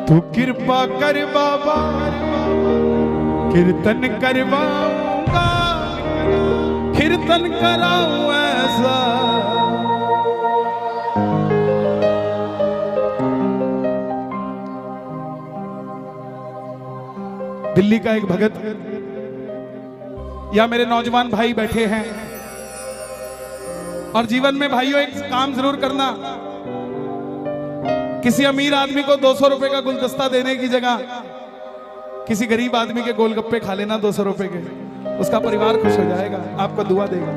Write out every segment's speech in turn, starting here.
तू कृपा कर बाबा, कीर्तन करवाऊंगा, कीर्तन कराऊं ऐसा। दिल्ली का एक भगत या मेरे नौजवान भाई बैठे हैं, और जीवन में भाइयों एक काम जरूर करना, किसी अमीर आदमी को 200 रुपए का गुलदस्ता देने की जगह किसी गरीब आदमी के गोलगप्पे खा लेना 200 रुपए के, उसका परिवार खुश हो जाएगा, आपको दुआ देगा।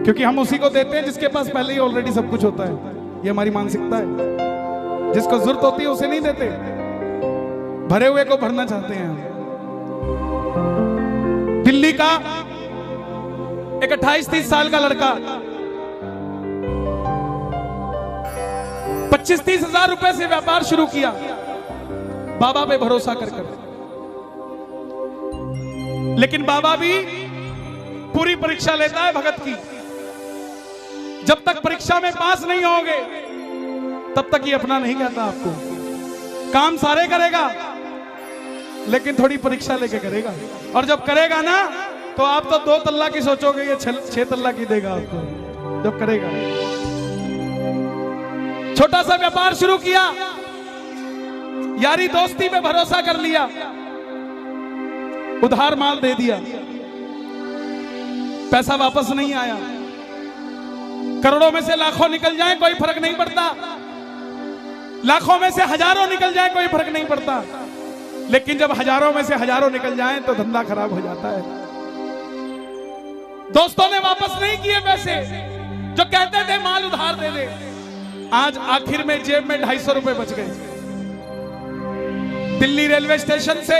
क्योंकि हम उसी को देते हैं जिसके पास पहले ही ऑलरेडी सब कुछ होता है। ये हमारी मानसिकता है। जिसको जरूरत होती है उसे नहीं देते, भरे हुए को भरना चाहते हैं। दिल्ली का एक 28-30 साल का लड़का 25-30 हजार रुपए से व्यापार शुरू किया, बाबा पे भरोसा कर कर। लेकिन बाबा भी पूरी परीक्षा लेता है भगत की। जब तक परीक्षा में पास नहीं होगे तब तक ये अपना नहीं कहता आपको। काम सारे करेगा लेकिन थोड़ी परीक्षा लेके करेगा, और जब करेगा ना तो आप तो 2 तल्ला की सोचोगे, ये 6 तल्ला की देगा आपको जब करेगा। छोटा सा व्यापार शुरू किया, यारी दोस्ती पे भरोसा कर लिया, उधार माल दे दिया, पैसा वापस नहीं आया। करोड़ों में से लाखों निकल जाए कोई फर्क नहीं पड़ता, लाखों में से हजारों निकल जाए कोई फर्क नहीं पड़ता, लेकिन जब हजारों में से हजारों निकल जाए तो धंधा खराब हो जाता है। दोस्तों ने वापस नहीं किए पैसे, जो कहते थे माल उधार दे दे। आज आखिर में जेब में 250 रुपए बच गए। दिल्ली रेलवे स्टेशन से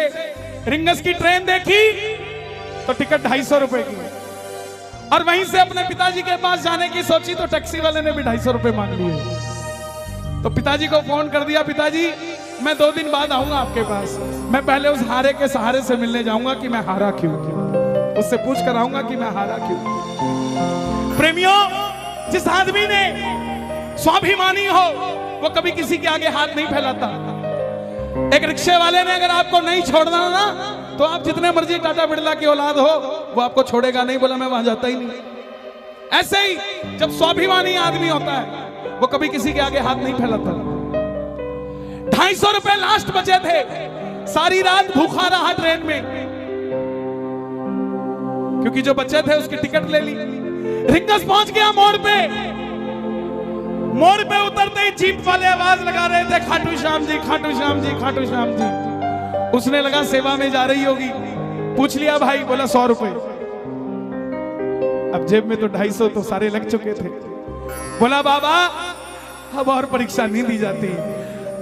रिंगस की ट्रेन देखी तो टिकट 250 रुपए की, और वहीं से अपने पिताजी के पास जाने की सोची तो टैक्सी वाले ने भी 250 रुपए मांग लिए। तो पिताजी को फोन कर दिया, पिताजी मैं 2 दिन बाद आऊंगा आपके पास, मैं पहले उस हारे के सहारे से मिलने जाऊंगा कि मैं हारा क्यों, उससे पूछ कर आऊंगा कि मैं हारा क्यों। प्रेमियों, जिस आदमी ने स्वाभिमानी हो वो कभी किसी के आगे हाथ नहीं फैलाता। एक रिक्शे वाले ने अगर आपको नहीं छोड़ना ना तो आप जितने मर्जी टाटा बिरला की औलाद हो वो आपको छोड़ेगा नहीं, बोला मैं वहां जाता ही नहीं। ऐसे ही जब स्वाभिमानी आदमी होता है वो कभी किसी के आगे हाथ नहीं फैलाता। 250 रुपए लास्ट बचे थे, सारी रात भूखा रहा ट्रेन में, क्योंकि जो बचे थे उसकी टिकट ले ली। रिंगस पहुंच गया मोड़ पे, मोड़ पे उतरते ही जीप वाले आवाज लगा रहे थे, खाटू श्याम जी, खाटू श्याम जी, खाटू श्याम जी। उसने लगा सेवा में जा रही होगी, पूछ लिया भाई, बोला 100 रुपए। अब जेब में तो 250 तो सारे लग चुके थे। बोला बाबा अब और परीक्षा नहीं दी जाती,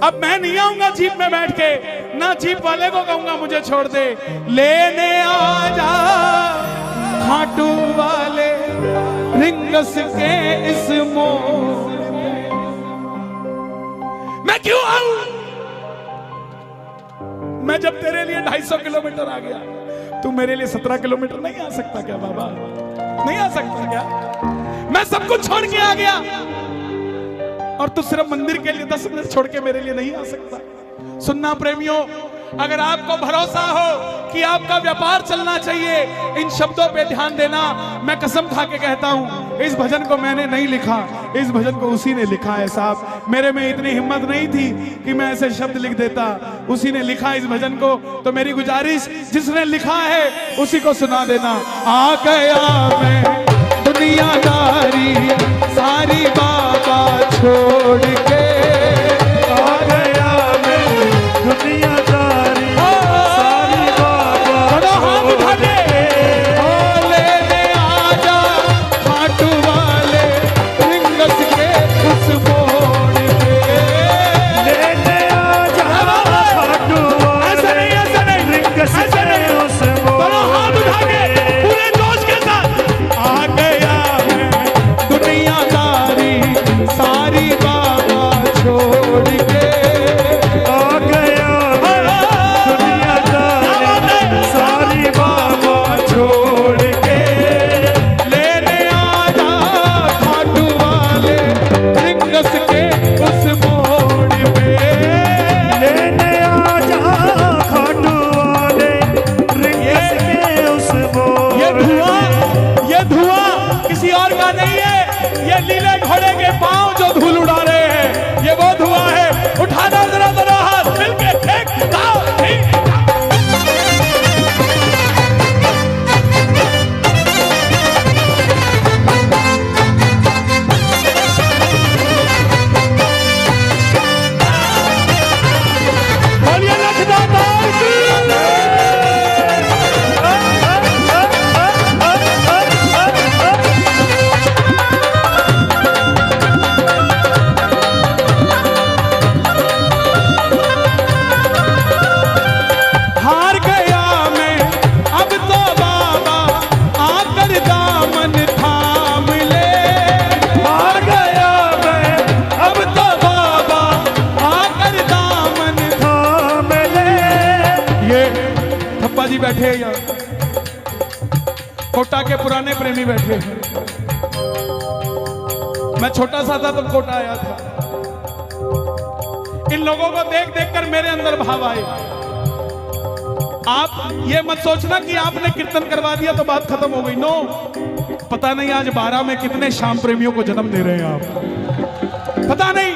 अब मैं नहीं आऊंगा जीप में बैठ के, ना जीप वाले को कहूंगा मुझे छोड़ दे, लेने आ जा खाटू वाले रिंगस के इस मोड़। मैं क्यों आऊं? मैं जब तेरे लिए 250 किलोमीटर आ गया, तू मेरे लिए 17 किलोमीटर नहीं आ सकता क्या बाबा? नहीं आ सकता क्या? मैं सब कुछ छोड़ के आ गया और तू सिर्फ मंदिर के लिए 10 मिनट छोड़ के मेरे लिए नहीं आ सकता। सुनना प्रेमियों, अगर आपको भरोसा हो कि आपका व्यापार चलना चाहिए, इन शब्दों पे ध्यान देना। मैं कसम खा के कहता हूं, इस भजन को मैंने नहीं लिखा, इस भजन को उसी ने लिखा है साहब। मेरे में इतनी हिम्मत नहीं थी कि मैं ऐसे शब्द लिख देता, उसी ने लिखा इस भजन को। तो मेरी गुजारिश, जिसने लिखा है उसी को सुना देना। आ गया मैं दुनियादारी सारी बाबा छोड़ के, आ गया मैं दुनियादारी सारी बाबा छोड़ के, लेने आजा खाटू वाले रिंगस के उस मोड़ पे, लेने आजा खाटू वाले रिंगस के उस मोड़ पे। पूरे जोश के साथ आ गया मैं दुनियादारी सारी बाबा जी बैठे हैं यहाँ, कोटा के पुराने प्रेमी बैठे हैं। मैं छोटा सा था तब कोटा आया था। इन लोगों को देख देख कर मेरे अंदर भाव आए। आप ये मत सोचना कि आपने कीर्तन करवा दिया तो बात खत्म हो गई। नो, पता नहीं आज 12 में कितने श्याम प्रेमियों को जन्म दे रहे हैं आप, पता नहीं।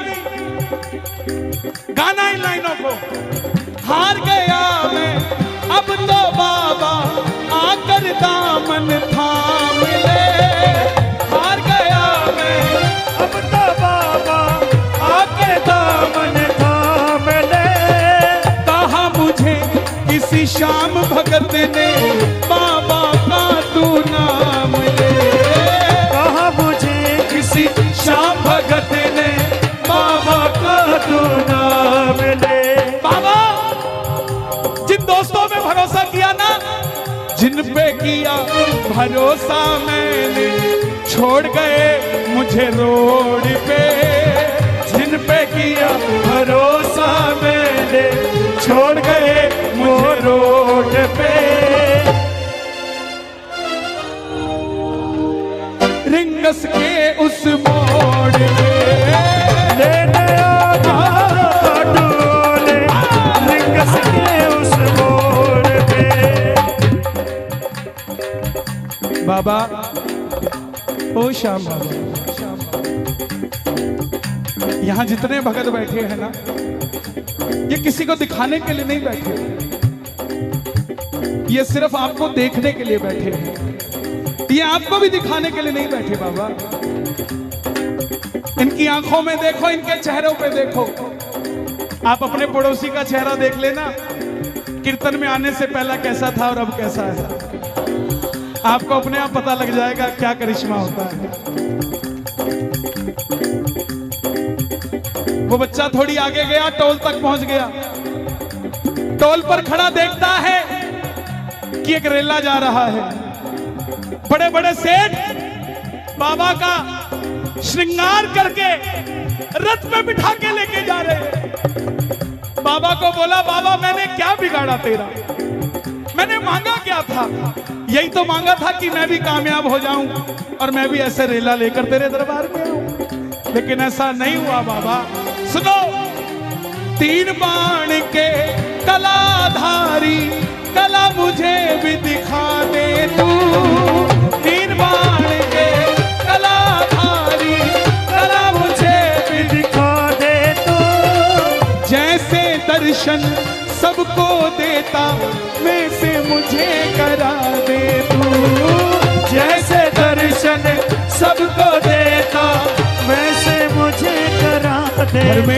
गाना इन लाइनों को, हार गया मैं अब तो बाबा आकर दामन थाम ले। हार गया मैं अब तो बाबा आके दामन थाम ले। कहा मुझे किसी श्याम भगत ने बाबा का तू नाम ले। कहा मुझे किसी श्याम भगत ने बाबा का तू नाम ले। बाबा जिन दोस्तों में भरोसा किया ना, जिन पे किया भरोसा मैंने, छोड़ गए मुझे रोड पे। जिन पे किया भरोसा मैंने, छोड़ गए मुझे रोड पे। रिंगस के उस मोड़ पे लेने आजा खाटू वाले, रिंगस के उस मोड़ पे। बाबा, ओ श्याम बाबा, यहाँ जितने भगत बैठे हैं ना, ये किसी को दिखाने के लिए नहीं बैठे, ये सिर्फ आपको देखने के लिए बैठे हैं। ये आपको भी दिखाने के लिए नहीं बैठे बाबा। इनकी आंखों में देखो, इनके चेहरों पे देखो। आप अपने पड़ोसी का चेहरा देख लेना, कीर्तन में आने से पहला कैसा था और अब कैसा है। आपको अपने आप पता लग जाएगा क्या करिश्मा होता है। वो बच्चा थोड़ी आगे गया, टोल तक पहुंच गया। टोल पर खड़ा देखता है कि एक रेला जा रहा है। बड़े बड़े सेठ बाबा का श्रृंगार करके रथ में बिठा के लेके जा रहे हैं। बाबा को बोला, बाबा मैंने क्या बिगाड़ा तेरा, मैंने मांगा क्या था? यही तो मांगा था कि मैं भी कामयाब हो जाऊं और मैं भी ऐसे रेला लेकर तेरे दरबार में आऊं। लेकिन ऐसा नहीं हुआ बाबा। सुनो, 3 बाण के कलाधारी कला मुझे भी दिखा दे तू। 3 बाण के कलाधारी कला मुझे भी दिखा दे तू। जैसे दर्शन सबको देता वैसे मुझे करा दे तू। जैसे दर्शन सबको देता वैसे मुझे करा दे तू।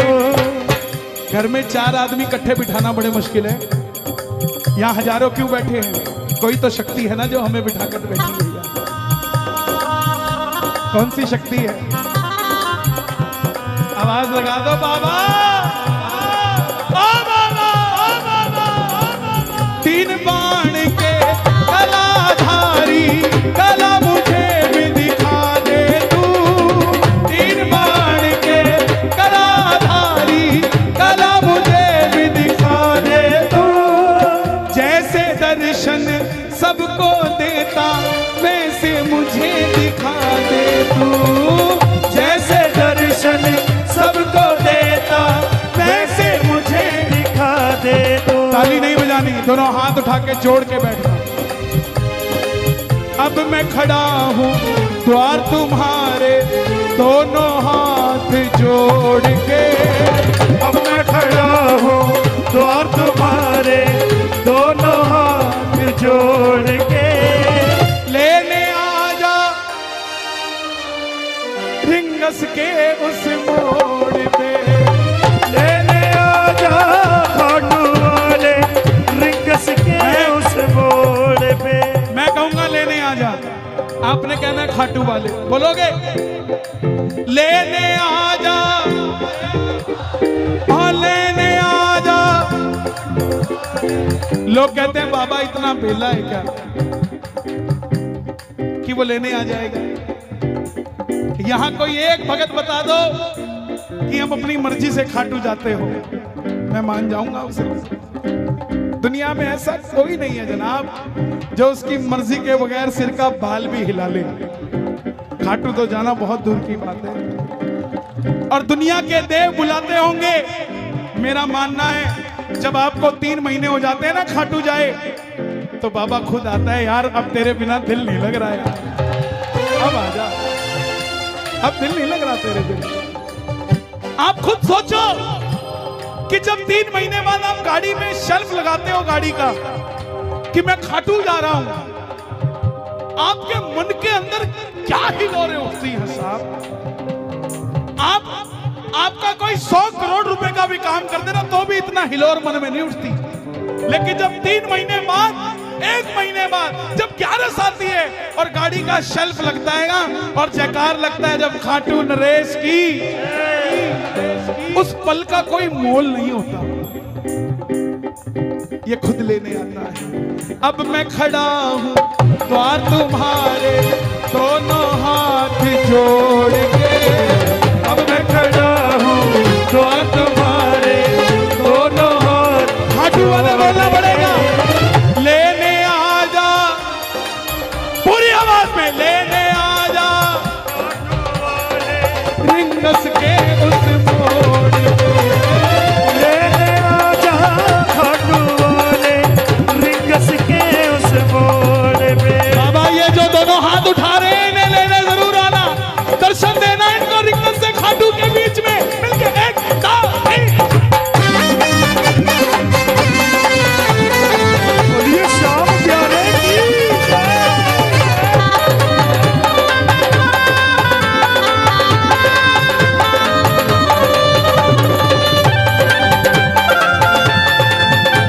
घर में 4 आदमी इकट्ठे बिठाना बड़े मुश्किल है। यहाँ हजारों क्यों बैठे हैं? कोई तो शक्ति है ना जो हमें बिठाकर बैठी हुई है। कौन सी शक्ति है? आवाज लगा दो बाबा। 3 बाण के कलाधारी कला मुझे भी दिखा दे तू। 3 बाण के कलाधारी कला मुझे भी दिखा दे तू। जैसे दर्शन सबको देता वैसे मुझे दिखा दे तू। जैसे दर्शन सबको देता वैसे मुझे दिखा दे तू। ताली नहीं बजानी, दोनों हाथ उठा के जोड़ के बैठना। अब मैं खड़ा हूँ द्वार तुम्हारे, दोनों हाथ जोड़ के। अब मैं खड़ा हूँ द्वार तुम्हारे, दोनों हाथ जोड़ के। लेने आजा रिंगस के उस मोड़ पे। लेने आजा खाटू वाले, रिंगस के उस मोड़ पे। मैं कहूंगा लेने आजा, आपने कहना है खाटू वाले। बोलोगे? लेने आजा, हाँ लेने आजा। लोग कहते हैं बाबा इतना बेला है क्या कि वो लेने आ जाएगा। यहां कोई एक भगत बता दो कि हम अपनी मर्जी से खाटू जाते हो, मैं मान जाऊंगा उसे। दुनिया में ऐसा कोई नहीं है जनाब जो उसकी मर्जी के बगैर सिर का बाल भी हिला ले। खाटू तो जाना बहुत दूर की बात है। और दुनिया के देव बुलाते होंगे। मेरा मानना है जब आपको 3 महीने हो जाते हैं ना खाटू जाए, तो बाबा खुद आता है, यार अब तेरे बिना दिल नहीं लग रहा है यार, अब आजा, अब दिल नहीं लग रहा तेरे बिना। आप खुद सोचो कि जब 3 महीने बाद आप गाड़ी में शेल्फ लगाते हो गाड़ी का कि मैं खाटू जा रहा हूं, आपके मन के अंदर क्या हिलोरें उठती हैं साहब। आपका कोई 100 करोड़ रुपए का भी काम कर देना तो भी इतना हिलोर मन में नहीं उठती। लेकिन जब 3 महीने बाद, 1 महीने बाद जब 11 आती है और गाड़ी का शेल्फ लगता है ना और जयकार लगता है जब खाटू नरेश की, उस पल का कोई मोल नहीं होता। ये खुद लेने आता है। अब मैं खड़ा हूं द्वार तुम्हारे दोनों हाथ जोड़ के, अब मैं खड़ा हूँ द्वार तुम्हारे दोनों हाथ। खाटू वाले बोलना पड़ेगा, लेने आजा, पूरी आवाज में लेने आजा रिंगस के उस मोड़ पे, लेने आजा खाटू वाले रिंगस के उस मोड़ पे। बाबा ये जो दोनों हाथ उठा रहे हैं इन्हें लेने जरूर आना, दर्शन देना इनको रिंगस से खाटू के बीच में मिलके। 1 2 3 बोलिए श्याम प्यारे की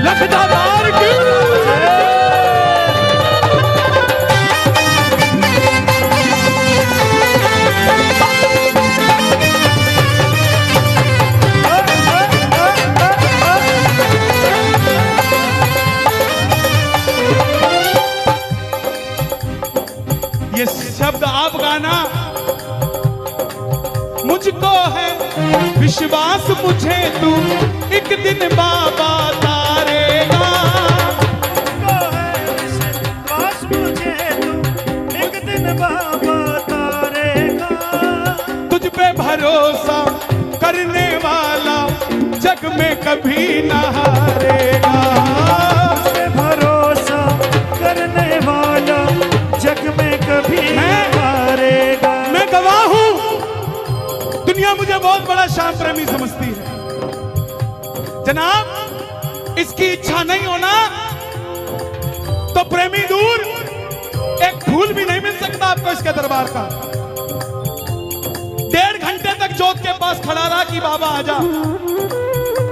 लखदार की ये शब्द आप गाना, मुझको है विश्वास मुझे तू एक दिन बाबा तारेगा, पास मुझे तू एक दिन बाबा तारेगा। तुझ पे भरोसा करने वाला जग में कभी न हारेगा, तुझ पे भरोसा करने वाला जग में कभी नहीं हारेगा। मैं गवाह हूं, दुनिया मुझे बहुत बड़ा श्याम प्रेमी समझती है जनाब। इसकी इच्छा नहीं होना तो प्रेमी दूर, एक फूल भी नहीं मिल सकता आपको इसके दरबार का। 1.5 घंटे तक जोत के पास खड़ा रहा कि बाबा आजा,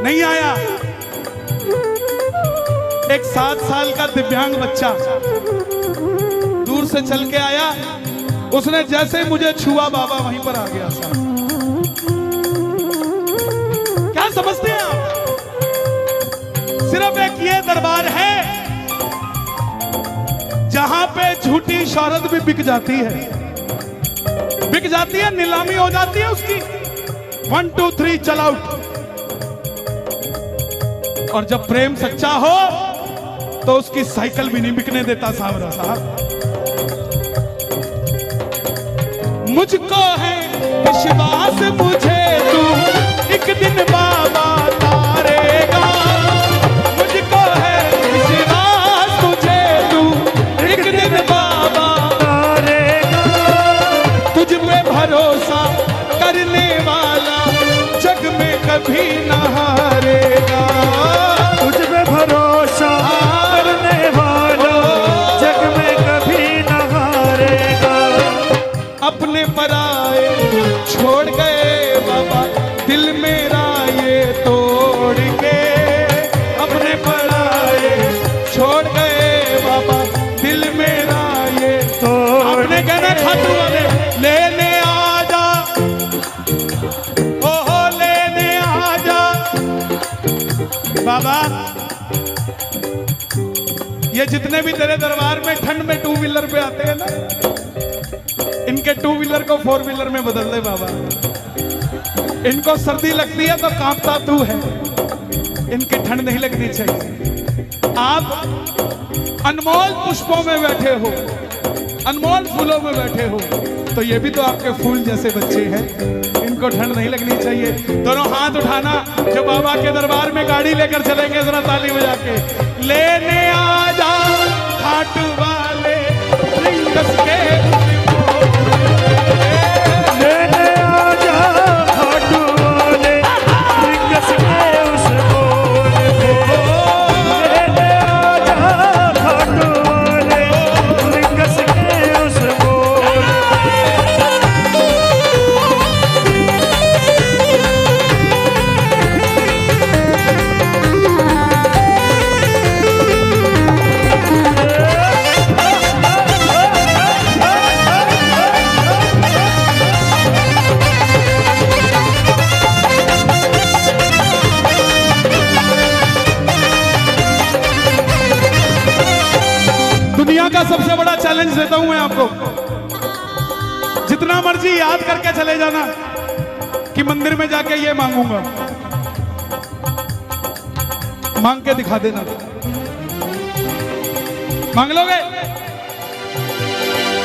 नहीं आया। एक 7 साल का दिव्यांग बच्चा दूर से चल के आया, उसने जैसे मुझे छुआ बाबा वहीं पर आ गया साहब। क्या समझते हैं आप? सिर्फ एक ये दरबार है जहां पे झूठी शोहरत भी बिक जाती है, बिक जाती है, नीलामी हो जाती है उसकी। 1 2 3 चल आउट। और जब प्रेम सच्चा हो तो उसकी साइकिल भी नहीं बिकने देता साहब। मुझको है विश्वास मुझे तू एक दिन बाबा तारेगा, मुझको है विश्वास मुझे तू एक दिन बाबा तारेगा। तुझ पे भरोसा करने वाला जग में कभी न हारेगा, तुझ पे भरोसा करने वाला जग में कभी न हारेगा। अपने पराए छोड़ गए बाबा दिल मेरा ये तोड़ के, अपने पराए छोड़ गए बाबा दिल मेरा ये तोड़। आपने कहना खाटू वाले लेने आजा, ओहो लेने आजा बाबा। ये जितने भी तेरे दरबार में ठंड में 2 व्हीलर पे आते हैं ना, इनके 2 व्हीलर को 4 व्हीलर में बदल दे बाबा। इनको सर्दी लगती है तो कांपता तू है, इनकी ठंड नहीं लगनी चाहिए। आप अनमोल पुष्पों में बैठे हो, अनमोल फूलों में बैठे हो, तो ये भी तो आपके फूल जैसे बच्चे हैं, इनको ठंड नहीं लगनी चाहिए। दोनों हाथ उठाना जो बाबा के दरबार में गाड़ी लेकर चलेंगे, जरा ताली बजा के। लेने आ जा खाट वाले रिंगस के, लेने आ जा खाट वाले रिंगस के उस मोड़ पे, लेने आ जा खाट वाले रिंगस के उस मोड़ दुनिया का सबसे बड़ा चैलेंज देता हूं मैं आपको, जितना मर्जी याद करके चले जाना कि मंदिर में जाके ये मांगूंगा, मांग के दिखा देना। मांग लोगे?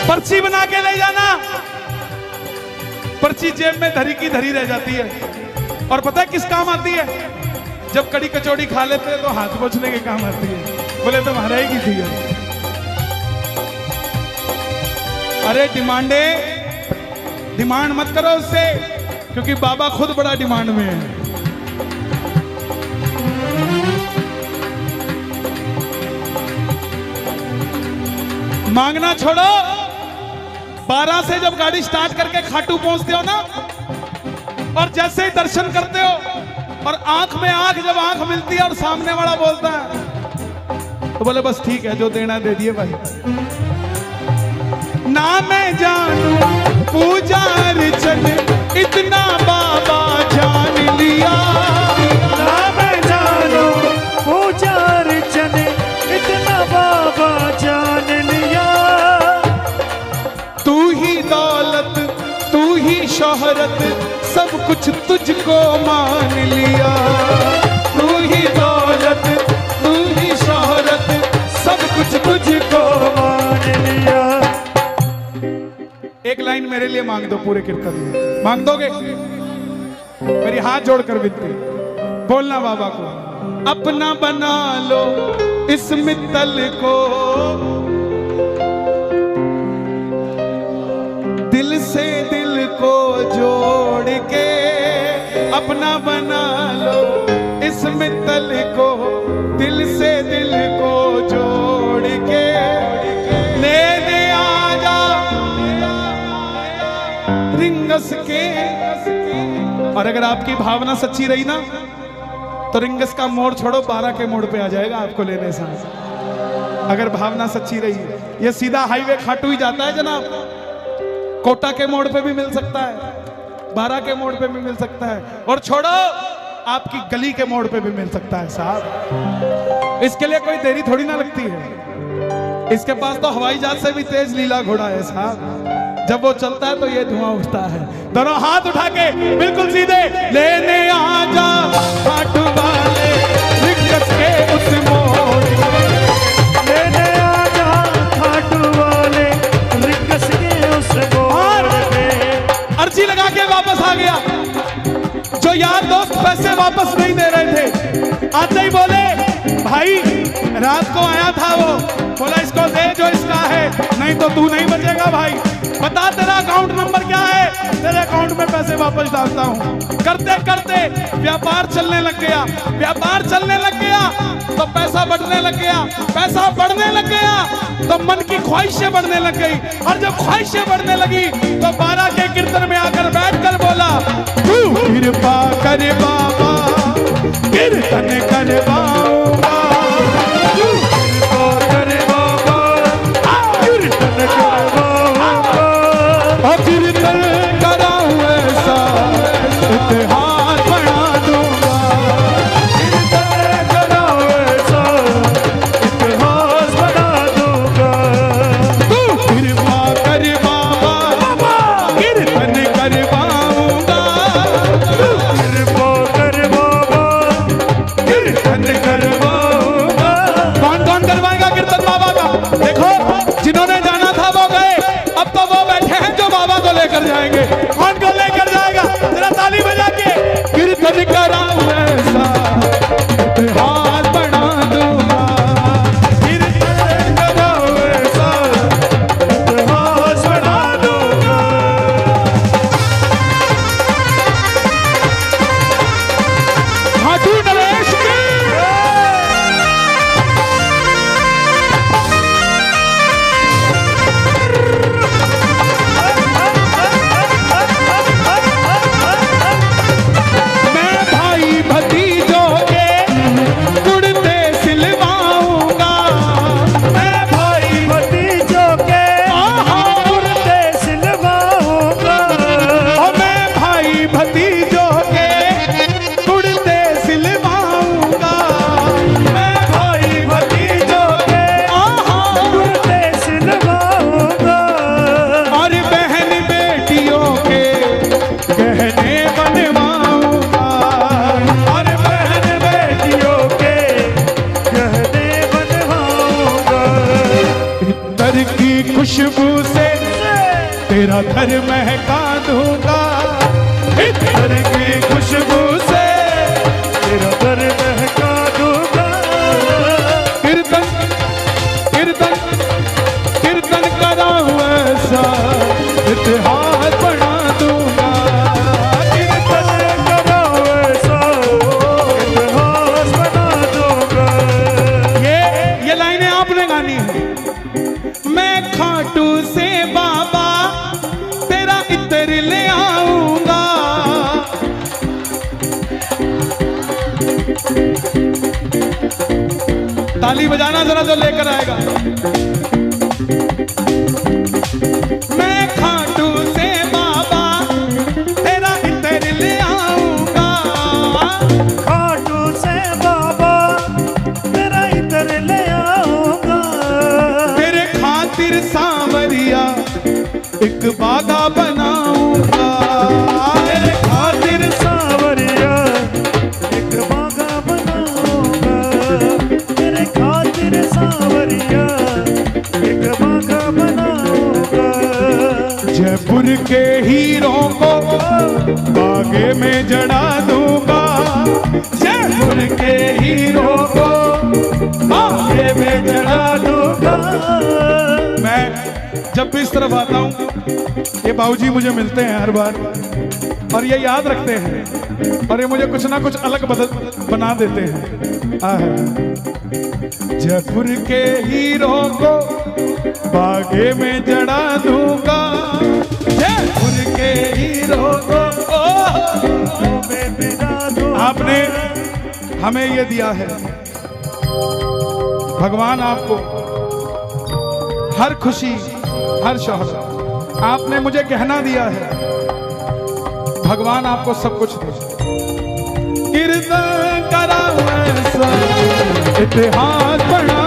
पर्ची बना के ले जाना, पर्ची जेब में धरी की धरी रह जाती है। और पता है किस काम आती है? जब कड़ी कचौड़ी खा लेते हैं तो हाथ पोंछने के काम आती है। बोले तुम्हारा ही की थी। अरे डिमांड मत करो उससे, क्योंकि बाबा खुद बड़ा डिमांड में है। मांगना छोड़ो, 12 से जब गाड़ी स्टार्ट करके खाटू पहुंचते हो ना, और जैसे ही दर्शन करते हो और आंख में आंख जब आंख मिलती है और सामने वाला बोलता है, तो बोले बस ठीक है, जो देना दे दिए भाई। ना मैं जानू पूजा अर्चन इतना बाबा जान लिया, ना मैं जानू पूजा अर्चन इतना बाबा जान लिया। तू ही दौलत, तू ही शोहरत, सब कुछ तुझको मान लिया। तू ही दौलत, तू ही शोहरत, सब कुछ तुझको मान लिया। एक लाइन मेरे लिए मांग दो पूरे कीर्तन में, मांग दोगे? मेरी हाथ जोड़कर विनती, बोलना बाबा को, अपना बना लो इस मित्तल को, दिल से दिल को जोड़ के, अपना बना लो इस मित्तल को, दिल से दिल को जोड़ के, लेने आ जा रिंगस के। और अगर आपकी भावना सच्ची रही ना, तो रिंगस का मोड़ छोड़ो, 12 के मोड़ पे आ जाएगा आपको लेने से। अगर भावना सच्ची रही, ये सीधा हाईवे खाटू ही जाता है जनाब, कोटा के मोड़ पे भी मिल सकता है, 12 के मोड़ पे भी मिल सकता है, और छोड़ो आपकी गली के मोड़ पे भी मिल सकता है साहब। इसके लिए कोई देरी थोड़ी ना लगती है, इसके पास तो हवाई जहाज से भी तेज लीला घोड़ा है साहब। जब वो चलता है तो ये धुआं उठता है। दोनों हाथ उठा के बिल्कुल सीधे, लेने आ जा खाटू वाले रिंगस के उस मोड़ पे, लेने आ जा खाटू वाले रिंगस के उस मोड़ पे। अर्जी लगा के वापस आ गया। जो यार दोस्त पैसे वापस नहीं दे रहे थे, आते ही बोले भाई रात को आया था वो, बोला इसको दे जो इसका है, नहीं तो तू नहीं बचेगा भाई, बता तेरा अकाउंट नंबर क्या है, तेरे अकाउंट में पैसे वापस डालता हूँ। करते करते व्यापार चलने लग गया, व्यापार चलने लग गया तो पैसा बढ़ने लग गया, पैसा बढ़ने लग गया तो मन की ख्वाहिशें बढ़ने लग गई, और जब ख्वाहिशें बढ़ने लगी तो 12 के कीर्तन में आकर बैठकर बोला, तू कृपा कर बाबा कीर्तन करवाऊंगा, तू कृपा कर बाबा कीर्तन करवाऊंगा, कीर्तन कराऊं ऐसा इतिहास बना दूंगा, कीर्तन कराऊं ऐसा इतिहास बना दूंगा। तू कृपा कर बाबा कीर्तन करवाऊंगा, कृपा कर बाबा कीर्तन खुशबू से तेरा घर महका दूंगा, इत्र की खुशबू से तेरा घर महका दूंगा। कीर्तन कीर्तन कीर्तन कराऊं ऐसा इतिहास बना दूंगा, कीर्तन कराऊं ऐसा इतिहास बना दूंगा। ये लाइनें आपने गानी है। मैं खाटू से बाबा तेरा इत्र ले आऊंगा, ताली बजाना जरा जो लेकर आएगा। मैं खाटू से बाबा तेरा इत्र ले आऊंगा, खाटू से बाबा तेरा इत्र ले आऊंगा। तेरे खातिर सांवरिया एक बागा बनाऊंगा, तेरे खातिर सांवरिया एक बागा बनाऊंगा। तेरे खातिर सांवरिया एक बागा बनाऊंगा। जयपुर के हीरों को बागे में जड़ा दूंगा, जयपुर के हीरों को बागे में जड़ा दूंगा। मैं जब भी इस तरफ आता हूँ ये बाबूजी मुझे मिलते हैं हर बार और ये याद रखते हैं और ये मुझे कुछ ना कुछ अलग बना देते हैं। जयपुर के हीरों को बागे में जड़ा दूंगा, जयपुर के हीरों को में बिना दूंगा। आपने हमें ये दिया है, भगवान आपको हर खुशी हर शौहरत, आपने मुझे गहना दिया है, भगवान आपको सब कुछ दे। कीर्तन कराऊं ऐसा इतिहास बना